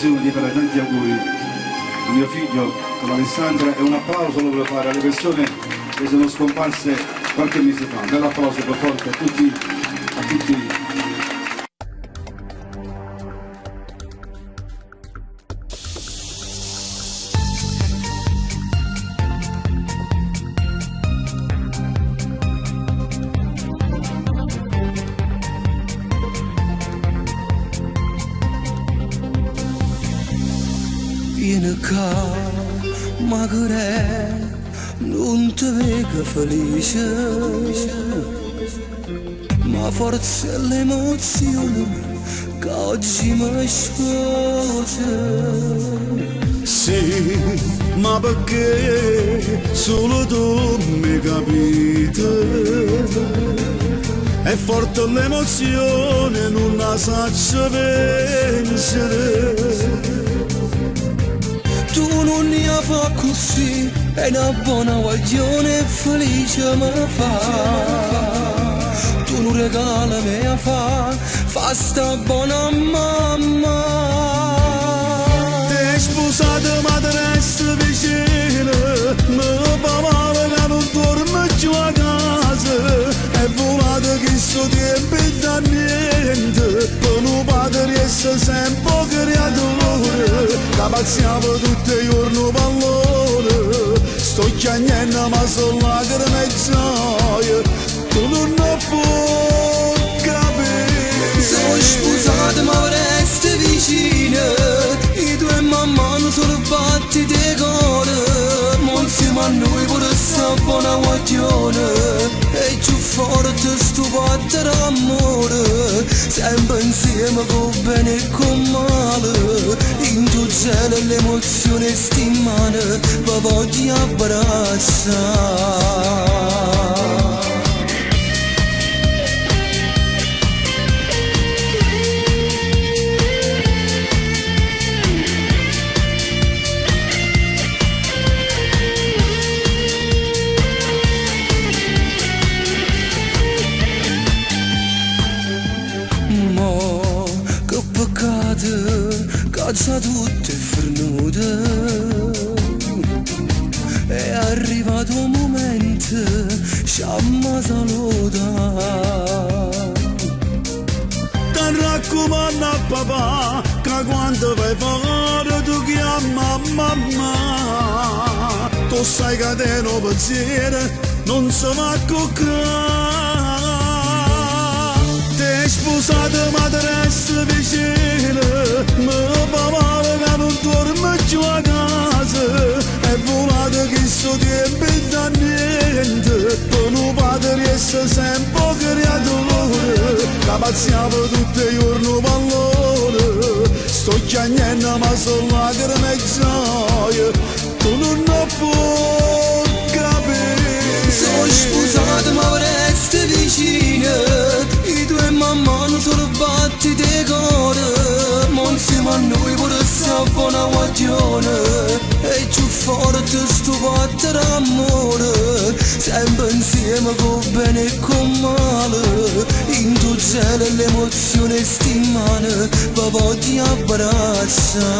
Di fare tanti auguri a mio figlio con Alessandra e un applauso lo voglio fare alle persone che sono scomparse qualche mese fa. Un bel applauso per forza a tutti. Vieni qua, magari non ti vedo felice, ma forse è l'emozione che oggi mi sposa. Sì, ma perché solo tu mi capite? È forte l'emozione, non la saccio pensare. Tu non ne fa così, è una buona guaglione felice mi fa. Tu non regala me a fa sta buona mamma. Ti sposata ma ti resta vicino, mi fa male che non dormo più a casa. È volato che sto tempo e da niente, con un padre riesce sempre creatore. La pazziamo tutti i giorni pallone, sto chiagnendo ma sono lacrime e gioia, tu non puoi capire. Sono sposato ma resta vicino, i due mamma non sono fatti di cuore, ma insieme a noi pure sta buona guaglione, e più forte sto patto d'amore, sempre insieme con bene e con male, in tuo cielo l'emozione stimane, vi voglio abbracciare. Caccia tutte fornute, è arrivato un momento, sciamma saluta. Ti raccomando a papà, che quando vai fuori tu chiama mamma. Tu sai che te non pensiero, non si va a coccare. Ti sposata ma ti resta vicino, mi fa male che non dormo più a casa. È volato che sto tempo e da niente, con un padre riesce sempre creatore. La pazziamo tutti i giorni pallone, sto chiagnendo ma sono lacrime e gioia, tu non puoi capire. Sono sposato ma resta vicino, i due mamma non sono fatti di cuore, a noi pure sta buona guaglione e più forte sto fatto d'amore sempre insieme con bene e con male in tu cielo l'emozione stimane va voglio abbracciare